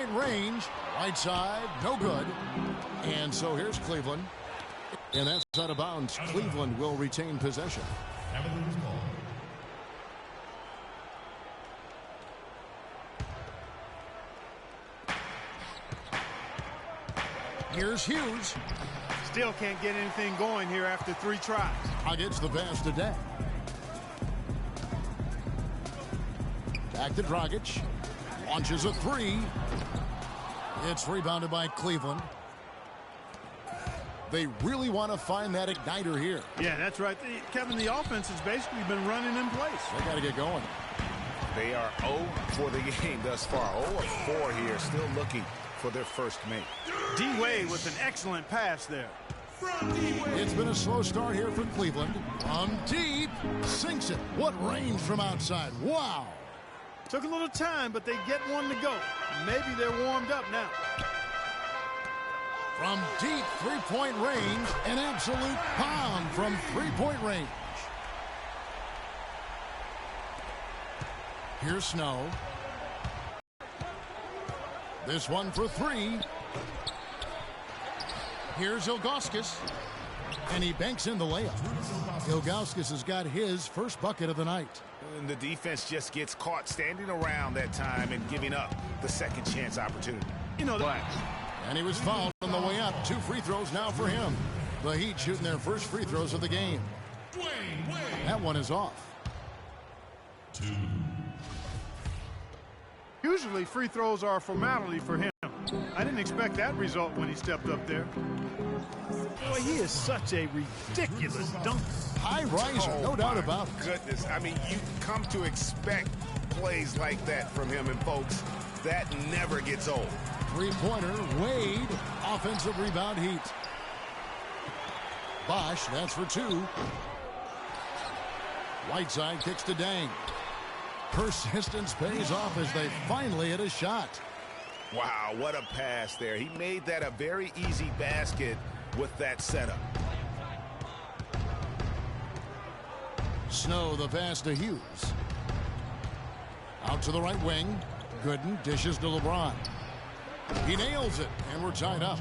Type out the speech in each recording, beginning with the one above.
range. Right side, no good. And so here's Cleveland. And that's out of bounds. Cleveland will retain possession. Here's Hughes. Still can't get anything going here after 3 tries. Gets the pass to Day. Back to Dragic. Launches a 3. It's rebounded by Cleveland. They really want to find that igniter here. Yeah, that's right. Kevin, the offense has basically been running in place. They got to get going. They are 0 for the game thus far. 0 of 4 here, still looking for their first make. D-Wade with an excellent pass there. It's been a slow start here for Cleveland. From deep, sinks it. What range from outside. Wow. Took a little time, but they get one to go. Maybe they're warmed up now. From deep three-point range, an absolute pound from three-point range. Here's Snow. This one for 3. Here's Ilgauskas. And he banks in the layup. Ilgauskas has got his first bucket of the night. And the defense just gets caught standing around that time and giving up the second chance opportunity. You know that. And he was fouled on the way up. 2 free throws now for him. The Heat shooting their first free throws of the game. That one is off. 2. Usually free throws are a formality for him. I didn't expect that result when he stepped up there. Boy, he is such a ridiculous dunker. High riser, no doubt about it. Goodness, I mean, you come to expect plays like that from him, and folks, that never gets old. Three-pointer, Wade. Offensive rebound, Heat. Bosch, that's for 2. Whiteside kicks to Dang. Persistence pays off as they finally hit a shot. Wow, what a pass there. He made that a very easy basket with that setup. Snow, the pass to Hughes. Out to the right wing. Gooden dishes to LeBron. He nails it, and we're tied up.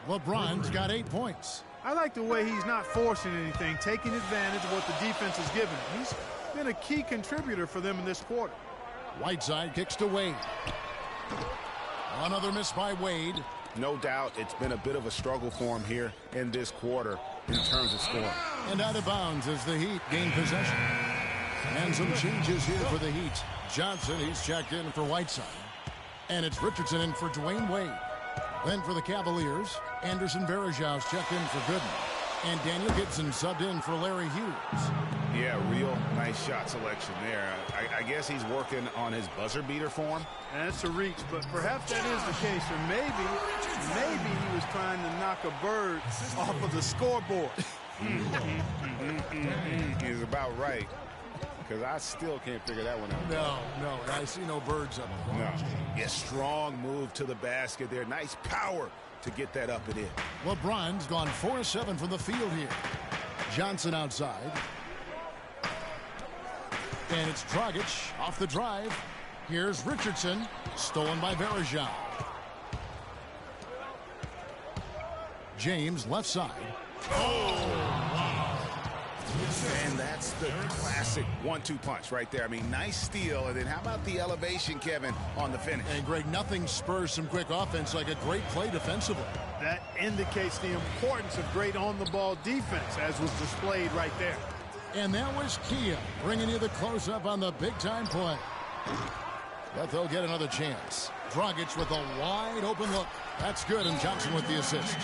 LeBron's got 8 points. I like the way he's not forcing anything, taking advantage of what the defense has given him. He's been a key contributor for them in this quarter. Whiteside kicks to Wade. Another miss by Wade. No doubt it's been a bit of a struggle for him here in this quarter in terms of scoring. And out of bounds as the Heat gain possession. And some changes here for the Heat. Johnson, he's checked in for Whiteside. And it's Richardson in for Dwayne Wade. Then for the Cavaliers, Anderson Varejau's checked in for Gooden. And Daniel Gibson subbed in for Larry Hughes. Yeah, real nice shot selection there. I guess he's working on his buzzer beater form. That's a reach, but perhaps that is the case. Or maybe he was trying to knock a bird off of the scoreboard. He's about right. Because I still can't figure that one out. No, I see no birds up there. No. Yeah, strong move to the basket there. Nice power to get that up and in. LeBron's gone 4-7 from the field here. Johnson outside. And it's Dragic off the drive. Here's Richardson, stolen by Varejao. James left side. And that's the classic 1-2 punch right there. I mean, nice steal. And then how about the elevation, Kevin, on the finish? And Greg, nothing spurs some quick offense like a great play defensively. That indicates the importance of great on-the-ball defense, as was displayed right there. And that was Kia bringing you the close-up on the big-time play. But they'll get another chance. Dragic with a wide-open look. That's good, and Johnson with the assist.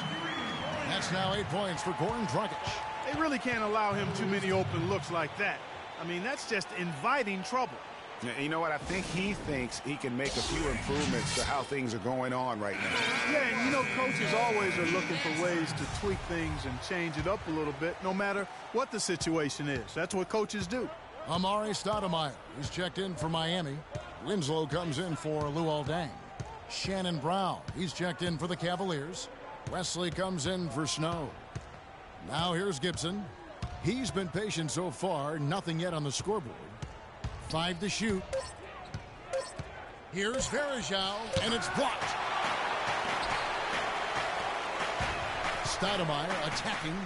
That's now 8 points for Goran Dragic. They really can't allow him too many open looks like that. I mean, that's just inviting trouble. You know what? I think he thinks he can make a few improvements to how things are going on right now. Yeah, and you know, coaches always are looking for ways to tweak things and change it up a little bit, no matter what the situation is. That's what coaches do. Amari Stoudemire is checked in for Miami. Winslow comes in for Luol Deng. Shannon Brown, he's checked in for the Cavaliers. Wesley comes in for Snow. Now here's Gibson. He's been patient so far, nothing yet on the scoreboard. 5 to shoot. Here's Verajao, and it's blocked. Stoudemire attacking.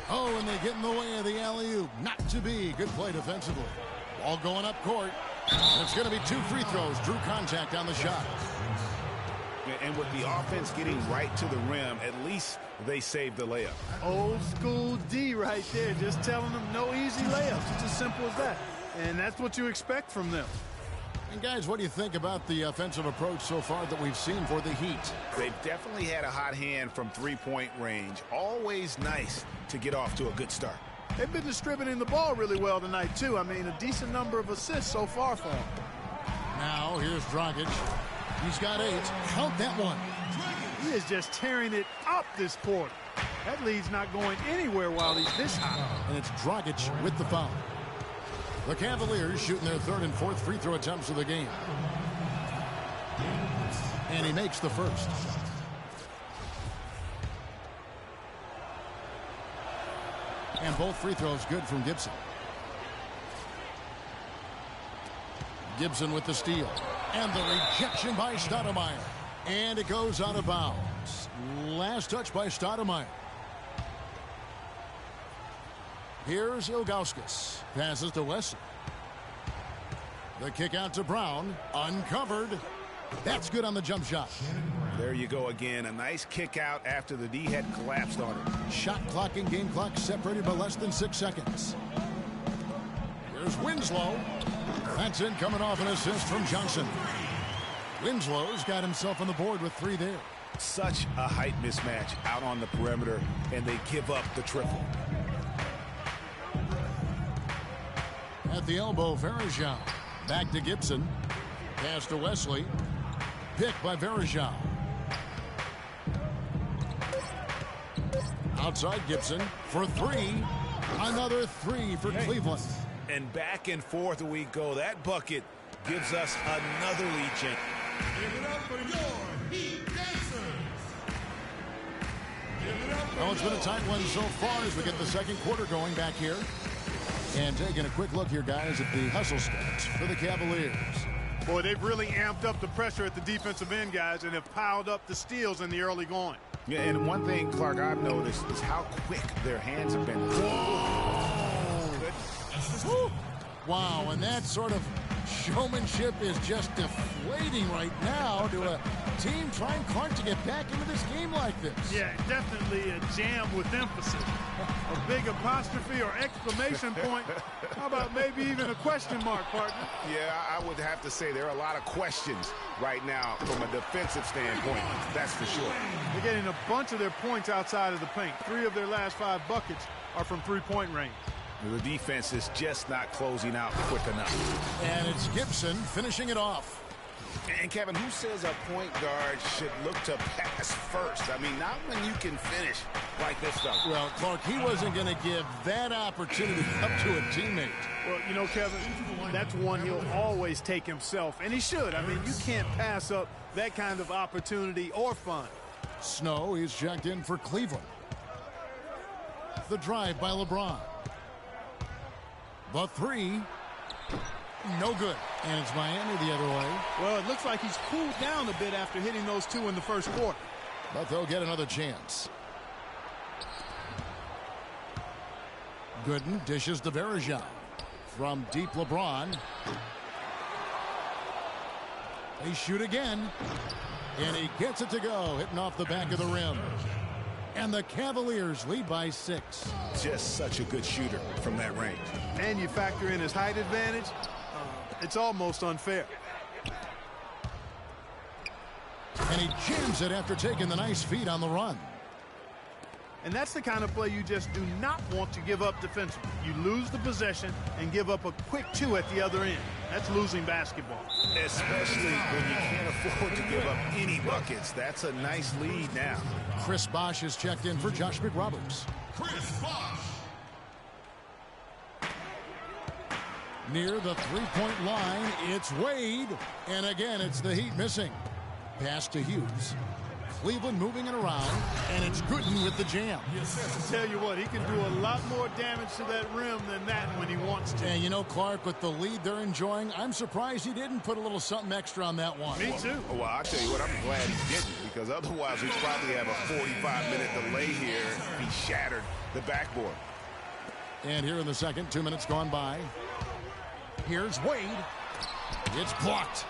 Oh, and they get in the way of the alley-oop. Not to be. Good play defensively. Ball going up court. It's going to be 2 free throws. Drew contact on the shot. And with the offense getting right to the rim, at least they saved the layup. Old school D right there. Just telling them no easy layups. It's as simple as that. And that's what you expect from them. And guys, what do you think about the offensive approach so far that we've seen for the Heat? They've definitely had a hot hand from three-point range. Always nice to get off to a good start. They've been distributing the ball really well tonight, too. I mean, a decent number of assists so far for them. Now, here's Dragic. He's got 8. Count that one. He is just tearing it up this quarter. That lead's not going anywhere while he's this hot. And it's Dragic with the foul. The Cavaliers shooting their 3rd and 4th free throw attempts of the game. And he makes the first. And both free throws good from Gibson. Gibson with the steal. And the rejection by Stoudemire. And it goes out of bounds. Last touch by Stoudemire. Here's Ilgauskas. Passes to Wesley. The kick out to Brown. Uncovered. That's good on the jump shot. There you go again. A nice kick out after the D had collapsed on it. Shot clock and game clock separated by less than 6 seconds. Here's Winslow. That's in, coming off an assist from Johnson. Winslow's got himself on the board with 3 there. Such a height mismatch out on the perimeter, and they give up the triple. At the elbow, Verajao. Back to Gibson. Pass to Wesley. Pick by Verajao. Outside Gibson for 3. Another 3 for Cleveland. And back and forth we go. That bucket gives us another lead chance. Give it up for your Heat Dancers. Give it up for Well, it's been a tight one so far as we get the second quarter going back here. And taking a quick look here, guys, at the hustle stats for the Cavaliers. Boy, they've really amped up the pressure at the defensive end, guys, and have piled up the steals in the early going. Yeah, and one thing, Clark, I've noticed is how quick their hands have been. Whoa. Wow, and that sort of showmanship is just deflating right now to a team trying, Clark, to get back into this game like this. Yeah, definitely a jam with emphasis. A big apostrophe or exclamation point. How about maybe even a question mark, partner? Yeah, I would have to say there are a lot of questions right now from a defensive standpoint. That's for sure. They're getting a bunch of their points outside of the paint. 3 of their last 5 buckets are from three-point range. The defense is just not closing out quick enough. And it's Gibson finishing it off. And, Kevin, who says a point guard should look to pass first? I mean, not when you can finish like this stuff. Well, Clark, he wasn't going to give that opportunity up to a teammate. Well, you know, Kevin, that's one he'll always take himself, and he should. I mean, you can't pass up that kind of opportunity or fun. Snow, he's checked in for Cleveland. The drive by LeBron. The 3. No good. And it's Miami the other way. Well, it looks like he's cooled down a bit after hitting those 2 in the first quarter. But they'll get another chance. Gooden dishes to Verajao. From deep, LeBron. They shoot again. And he gets it to go, hitting off the back of the rim. And the Cavaliers lead by 6. Just such a good shooter from that range. And you factor in his height advantage, it's almost unfair. And he jams it after taking the nice feed on the run. And that's the kind of play you just do not want to give up defensively. You lose the possession and give up a quick 2 at the other end. That's losing basketball. Especially when you can't afford to give up any buckets. That's a nice lead now. Chris Bosh is checked in for Josh McRoberts. Chris Bosh. Near the three-point line, it's Wade. And again, it's the Heat missing. Pass to Hughes. Cleveland moving it around, and it's Gooden with the jam. I tell you what, he can do a lot more damage to that rim than that when he wants to. And you know, Clark, with the lead they're enjoying, I'm surprised he didn't put a little something extra on that one. Me too. Well, I'll tell you what, I'm glad he didn't, because otherwise we'd probably have a 45-minute delay here if he shattered the backboard. And here in the second, 2 minutes gone by. Here's Wade. It's blocked.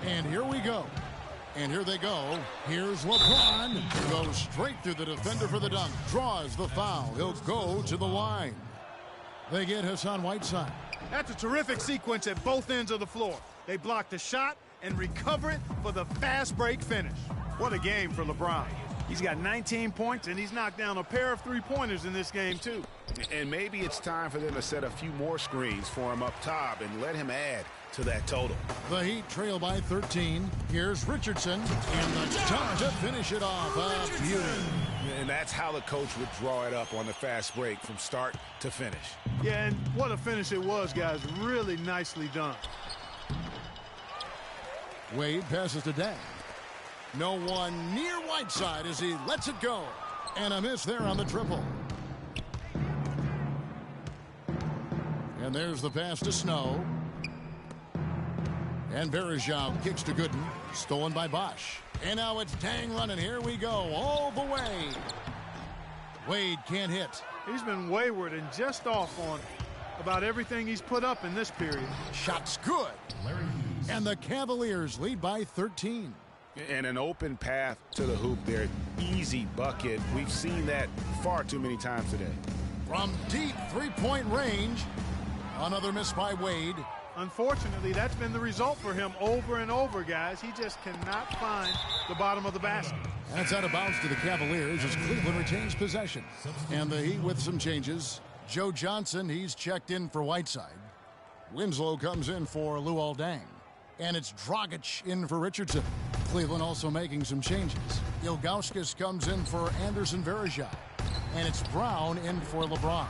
And here we go. And here they go. Here's LeBron. Goes straight through the defender for the dunk. Draws the foul. He'll go to the line. They get Hassan Whiteside. That's a terrific sequence at both ends of the floor. They block the shot and recover it for the fast break finish. What a game for LeBron. He's got 19 points, and he's knocked down a pair of three-pointers in this game, too. And maybe it's time for them to set a few more screens for him up top and let him add to that total. The Heat trail by 13. Here's Richardson, and the dunk to finish it off. A beauty. And that's how the coach would draw it up on the fast break from start to finish. Yeah, and what a finish it was, guys. Really nicely done. Wade passes to Dang. No one near Whiteside as he lets it go. And a miss there on the triple. And there's the pass to Snow. And Berejau kicks to Gooden. Stolen by Bosch. And now it's Dang running. Here we go. All the way. Wade can't hit. He's been wayward and just off on about everything he's put up in this period. Shot's good. And the Cavaliers lead by 13. And an open path to the hoop there. Easy bucket. We've seen that far too many times today. From deep three-point range. Another miss by Wade. Unfortunately, that's been the result for him over and over, guys. He just cannot find the bottom of the basket. That's out of bounds to the Cavaliers as Cleveland retains possession. And the Heat with some changes. Joe Johnson, he's checked in for Whiteside. Winslow comes in for Luol Deng. And it's Dragic in for Richardson. Cleveland also making some changes. Ilgauskas comes in for Anderson Varejao. And it's Brown in for LeBron.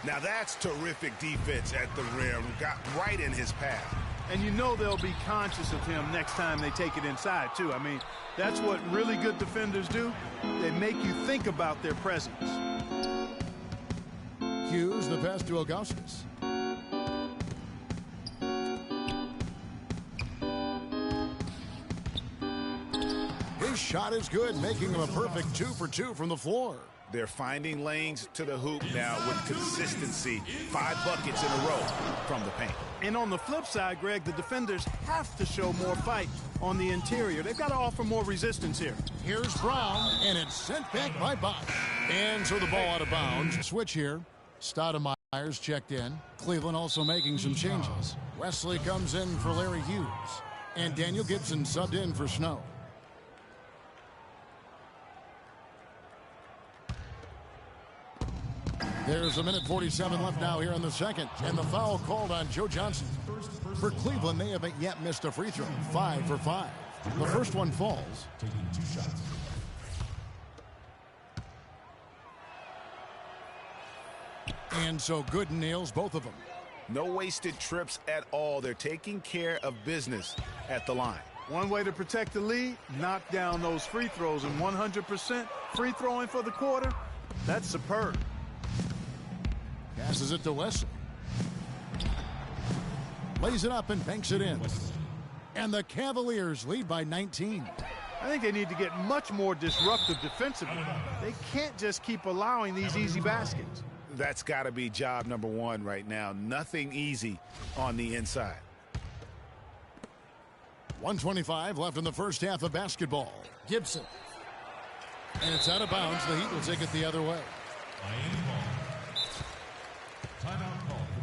Now that's terrific defense at the rim. Got right in his path. And you know they'll be conscious of him next time they take it inside, too. I mean, that's what really good defenders do. They make you think about their presence. Hughes, the pass to Ilgauskas. His shot is good, making him a perfect 2 for 2 from the floor. They're finding lanes to the hoop now with consistency. 5 buckets in a row from the paint. And on the flip side, Greg, the defenders have to show more fight on the interior. They've got to offer more resistance here. Here's Brown, and it's sent back by Bosch. And so the ball out of bounds. Switch here. Stoudemire's checked in. Cleveland also making some changes. Wesley comes in for Larry Hughes. And Daniel Gibson subbed in for Snow. There's a minute 47 left now here in the second. And the foul called on Joe Johnson. For Cleveland, they haven't yet missed a free throw. 5 for 5. The first one falls. Taking 2 shots. And so Gooden nails both of them. No wasted trips at all. They're taking care of business at the line. One way to protect the lead, knock down those free throws. And 100% free throwing for the quarter, that's superb. Passes it to Wesley. Lays it up and banks it in. And the Cavaliers lead by 19. I think they need to get much more disruptive defensively. They can't just keep allowing these easy baskets. That's got to be job number 1 right now. Nothing easy on the inside. 1:25 left in the first half of basketball. Gibson. And it's out of bounds. The Heat will take it the other way. Miami ball. Timeout call for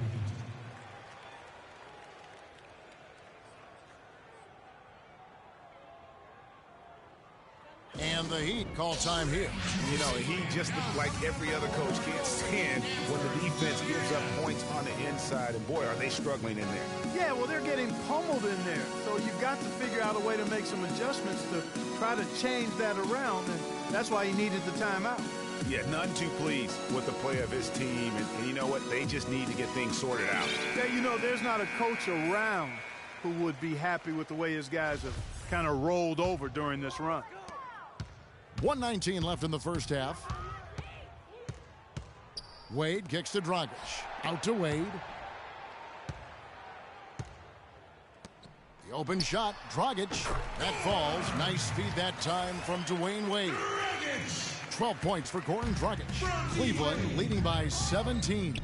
the Heat. And the Heat call time here. You know, he just like every other coach can't stand when the defense gives up points on the inside. And boy, are they struggling in there. Yeah, well, they're getting pummeled in there. So you've got to figure out a way to make some adjustments to try to change that around. And that's why he needed the timeout. Yeah, none too pleased with the play of his team. And you know what? They just need to get things sorted out. Yeah, you know, there's not a coach around who would be happy with the way his guys have kind of rolled over during this run. 1:19 left in the first half. Wade kicks to Dragic. Out to Wade. The open shot, Dragic. That falls. Nice feed that time from Dwayne Wade. 12 points for Goran Dragic. Cleveland leading by 17.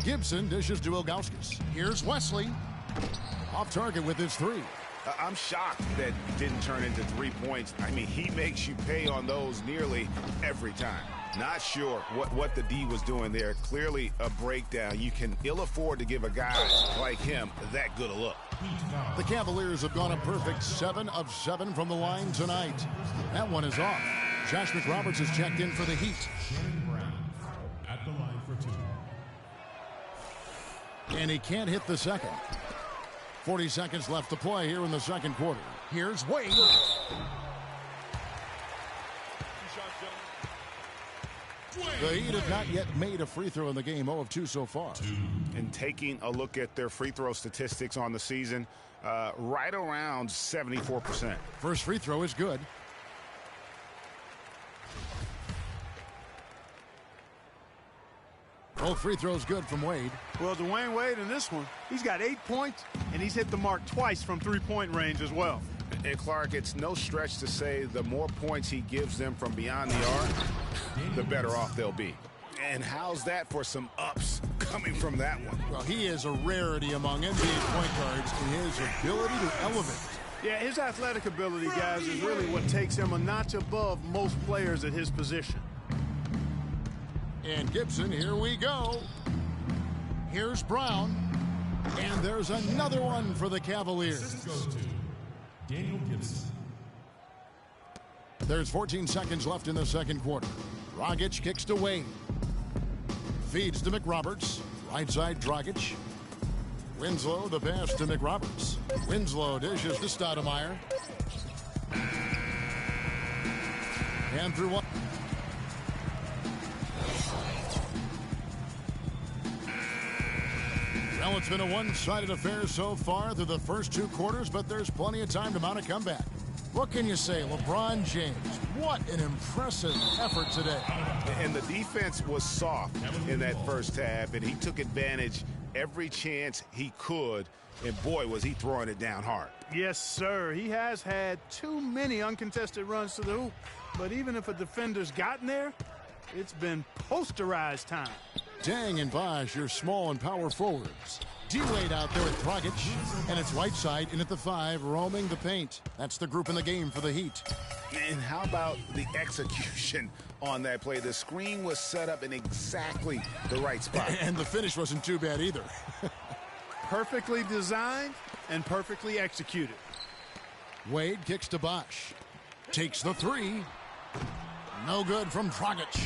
Gibson dishes to Ilgauskas. Here's Wesley. Off target with his three. I'm shocked that didn't turn into 3 points. I mean, he makes you pay on those nearly every time. Not sure what the D was doing there. Clearly a breakdown. You can ill afford to give a guy like him that good a look. The Cavaliers have gone a perfect 7 of 7 from the line tonight. That one is off. Josh McRoberts has checked in for the Heat. Shannon Brown at the line for 2. And he can't hit the second. 40 seconds left to play here in the second quarter. Here's Wade. The Heat have not yet made a free throw in the game. 0 of 2 so far. And taking a look at their free throw statistics on the season, right around 74%. First free throw is good. Both free throws good from Wade. Well, Dwayne Wade in this one, he's got 8 points, and he's hit the mark twice from three-point range as well. And Clark, it's no stretch to say the more points he gives them from beyond the arc, the better off they'll be. And how's that for some ups coming from that one? Well, he is a rarity among NBA point guards in his ability to elevate. Yeah, his athletic ability, guys, is really what takes him a notch above most players at his position. And Gibson, here we go. Here's Brown. And there's another one for the Cavaliers. Assist goes to Daniel Gibson. There's 14 seconds left in the second quarter. Dragic kicks to Wade. Feeds to McRoberts. Right side Dragic. Winslow the pass to McRoberts. Winslow dishes to Stoudemire. And through one. Well, it's been a one-sided affair so far through the first 2 quarters, but there's plenty of time to mount a comeback. What can you say? LeBron James, what an impressive effort today. And the defense was soft in that first half, and he took advantage every chance he could, and boy, was he throwing it down hard. Yes, sir. He has had too many uncontested runs to the hoop, but even if a defender's gotten there, it's been posterized time. Dang and Bosh, your small and power forwards. D-Wade out there with Dragic, and it's right side in at the 5, roaming the paint. That's the group in the game for the Heat. And how about the execution on that play? The screen was set up in exactly the right spot. And the finish wasn't too bad either. Perfectly designed and perfectly executed. Wade kicks to Bosh. Takes the 3. No good from Dragic.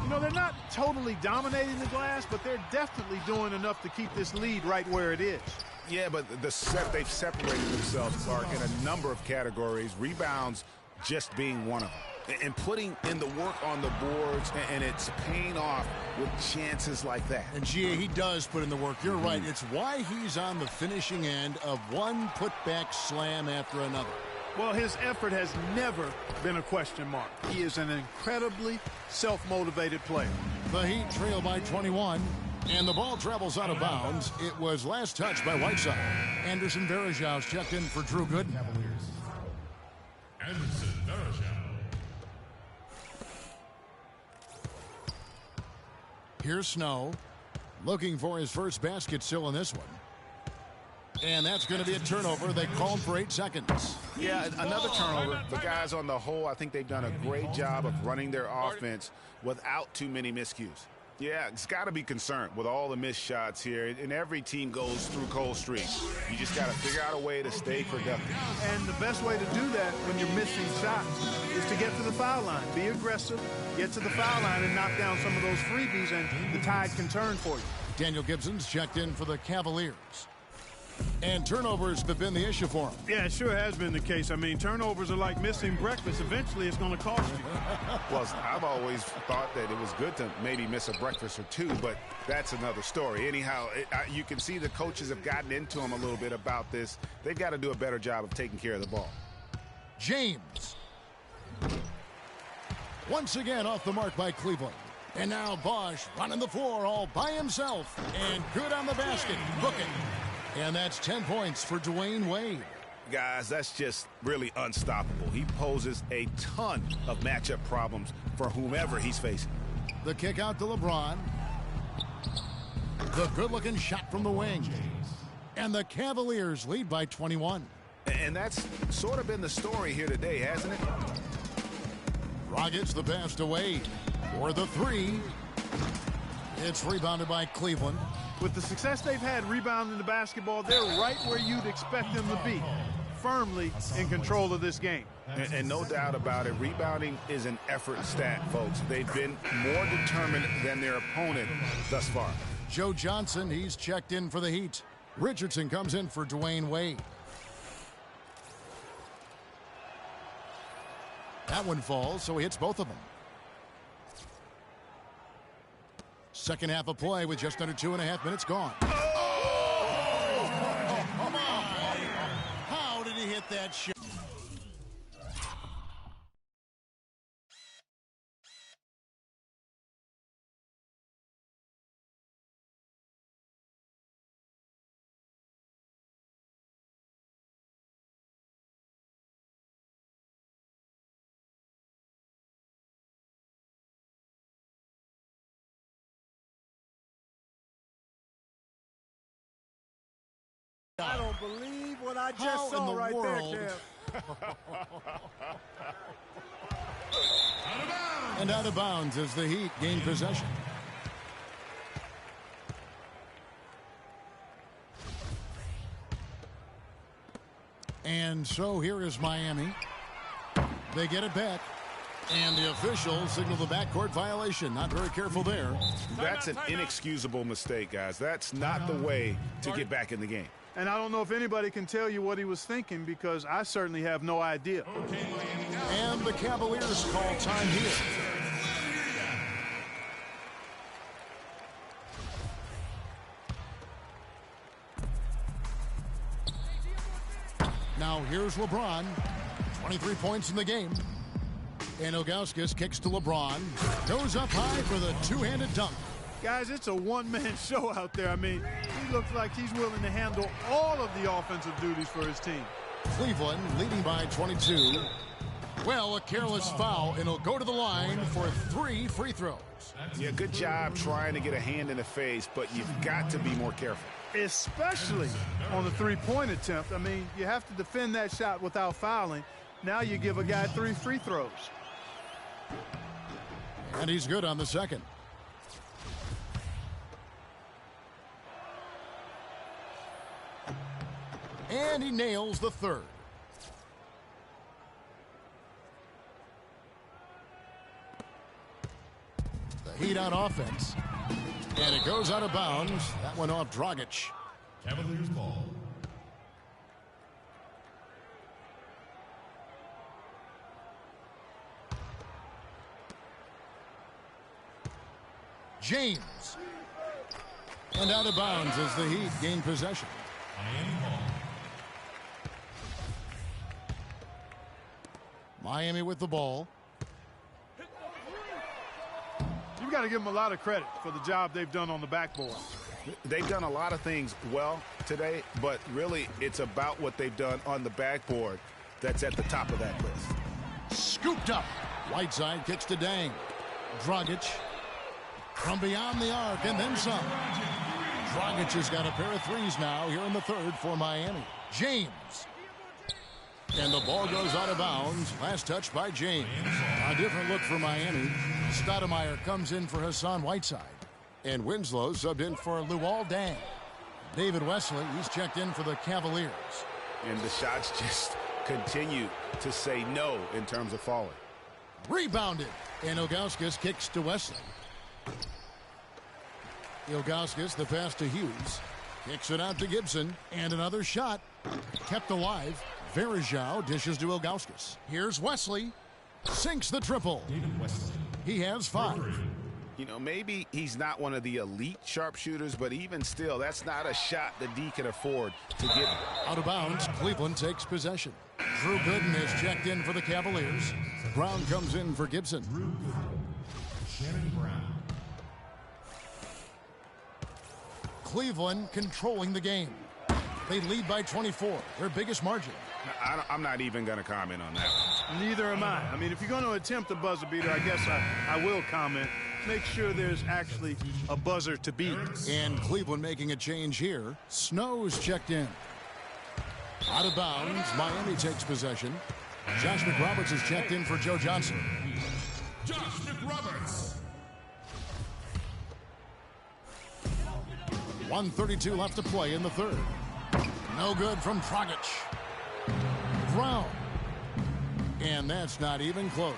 You know, they're not totally dominating the glass, but they're definitely doing enough to keep this lead right where it is. Yeah, but they've separated themselves, Clark, in a number of categories, rebounds just being one of them. And putting in the work on the boards, and it's paying off with chances like that. And, G.A., he does put in the work. You're right. It's why he's on the finishing end of one putback slam after another. Well, his effort has never been a question mark. He is an incredibly self-motivated player. The Heat trail by 21, and the ball travels out of bounds. It was last touched by Whiteside. Anderson Varejão's checked in for Drew Gooden. Cavaliers. Anderson Varejão. Here's Snow, looking for his first basket still in this one. And that's going to be a turnover. They called for 8 seconds. Yeah, another turnover. The guys on the whole, I think they've done a great job of running their offense without too many miscues. Yeah, it's got to be concerned with all the missed shots here. And every team goes through cold streaks. You just got to figure out a way to stay productive. And the best way to do that when you're missing shots is to get to the foul line. Be aggressive, get to the foul line, and knock down some of those freebies, and the tide can turn for you. Daniel Gibson's checked in for the Cavaliers. And turnovers have been the issue for him. Yeah, it sure has been the case. I mean, turnovers are like missing breakfast. Eventually, it's going to cost you. Well, I've always thought that it was good to maybe miss a breakfast or 2, but that's another story. Anyhow, you can see the coaches have gotten into him a little bit about this. They've got to do a better job of taking care of the ball. James. Once again off the mark by Cleveland. And now Bosch running the floor all by himself. And good on the basket. Booking. And that's 10 points for Dwayne Wade. Guys, that's just really unstoppable. He poses a ton of matchup problems for whomever he's facing. The kick out to LeBron. The good-looking shot from the wing. And the Cavaliers lead by 21. And that's sort of been the story here today, hasn't it? Dragic the pass to Wade for the three. It's rebounded by Cleveland. With the success they've had rebounding the basketball, they're right where you'd expect them to be, firmly in control of this game. And no doubt about it, rebounding is an effort stat, folks. They've been more determined than their opponent thus far. Joe Johnson, he's checked in for the Heat. Richardson comes in for Dwayne Wade. That one falls, so he hits both of them. Second half of play with just under 2.5 minutes gone. Oh, come on. How did he hit that shot? I don't believe what I just saw right there, Kev. And out of bounds as the Heat gain possession. And so here is Miami. They get it back. And the officials signal the backcourt violation. Not very careful there. That's an inexcusable mistake, guys. That's not the way to get back in the game. And I don't know if anybody can tell you what he was thinking, because I certainly have no idea. And the Cavaliers call time here. Now here's LeBron. 23 points in the game. And Ilgauskas kicks to LeBron. Goes up high for the two-handed dunk. Guys, it's a one-man show out there. I mean, he looks like he's willing to handle all of the offensive duties for his team. Cleveland leading by 22. Well, a careless foul, and he'll go to the line for 3 free throws. Yeah, good job trying to get a hand in the face, but you've got to be more careful. Especially on the three-point attempt. I mean, you have to defend that shot without fouling. Now you give a guy 3 free throws. And he's good on the second. And he nails the third. The Heat on offense. And it goes out of bounds. That went off Dragic. Cavaliers ball. James. And out of bounds as the Heat gain possession. Miami with the ball. You've got to give them a lot of credit for the job they've done on the backboard. They've done a lot of things well today, but really it's about what they've done on the backboard that's at the top of that list. Scooped up. Whiteside kicks to Dang. Dragic from beyond the arc and then some. Dragic has got a pair of threes now here in the third for Miami. James. And the ball goes out of bounds. Last touch by James. A different look for Miami. Stoudemire comes in for Hassan Whiteside. And Winslow subbed in for Luol Deng. David Wesley, he's checked in for the Cavaliers. And the shots just continue to say no in terms of falling. Rebounded. And Ilgauskas kicks to Wesley. Ilgauskas, the pass to Hughes. Kicks it out to Gibson. And another shot. Kept alive. Verajao dishes to Ilgauskas. Here's Wesley. Sinks the triple. He has 5. You know, maybe he's not one of the elite sharpshooters, but even still, that's not a shot that D can afford to give him. Out of bounds, Cleveland takes possession. Drew Gooden is checked in for the Cavaliers. Brown comes in for Gibson. Shannon Brown. Cleveland controlling the game. They lead by 24, their biggest margin. I'm not even going to comment on that one. Neither am I. I mean, if you're going to attempt a buzzer beater, I guess I will comment. Make sure there's actually a buzzer to beat. And Cleveland making a change here. Snow's checked in. Out of bounds, Miami takes possession. Josh McRoberts is checked in for Joe Johnson. Josh McRoberts. 1:32 left to play in the third. No good from Dragic. Brown. And that's not even close.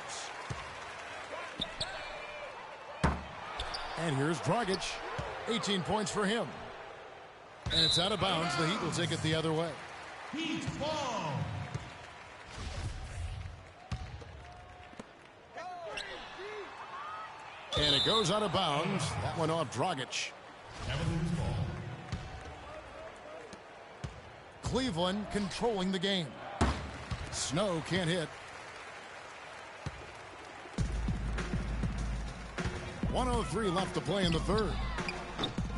And here's Dragic. 18 points for him. And it's out of bounds. The Heat will take it the other way. Heat ball. And it goes out of bounds. That went off Dragic. Cavaliers ball. Cleveland controlling the game. Snow can't hit. 1:03 left to play in the third.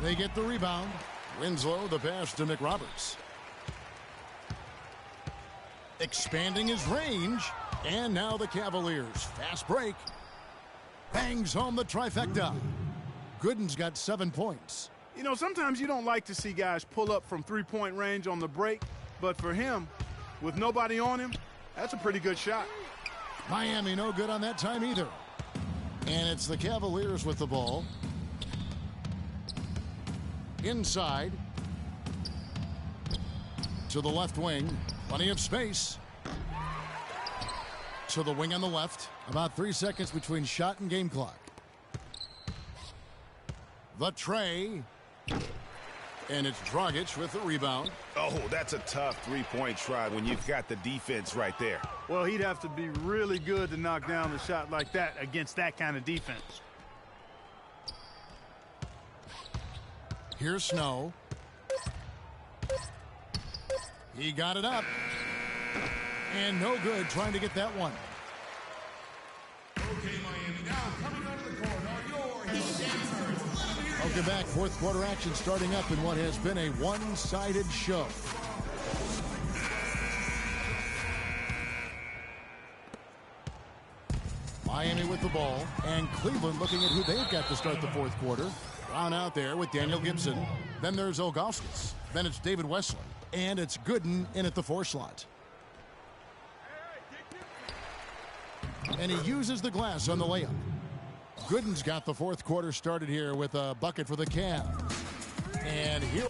They get the rebound. Winslow the pass to McRoberts. Expanding his range. And now the Cavaliers. Fast break. Bangs home the trifecta. Gooden's got 7 points. You know, sometimes you don't like to see guys pull up from three-point range on the break, but for him, with nobody on him, that's a pretty good shot. Miami no good on that time either. And it's the Cavaliers with the ball. Inside. To the left wing. Plenty of space. To the wing on the left. About 3 seconds between shot and game clock. The tray. And it's Dragic with the rebound. Oh, that's a tough three-point try when you've got the defense right there. Well, he'd have to be really good to knock down the shot like that against that kind of defense. Here's Snow. He got it up. And no good trying to get that one. Okay, Miami. Now coming onto the court are your Heat dancers. Welcome back. Fourth quarter action starting up in what has been a one-sided show. Miami with the ball, and Cleveland looking at who they've got to start the fourth quarter. Brown out there with Daniel Gibson. Then there's Ilgauskas. Then it's David Wesley. And it's Gooden in at the 4 slot. And he uses the glass on the layup. Gooden's got the fourth quarter started here with a bucket for the Cavs. And here...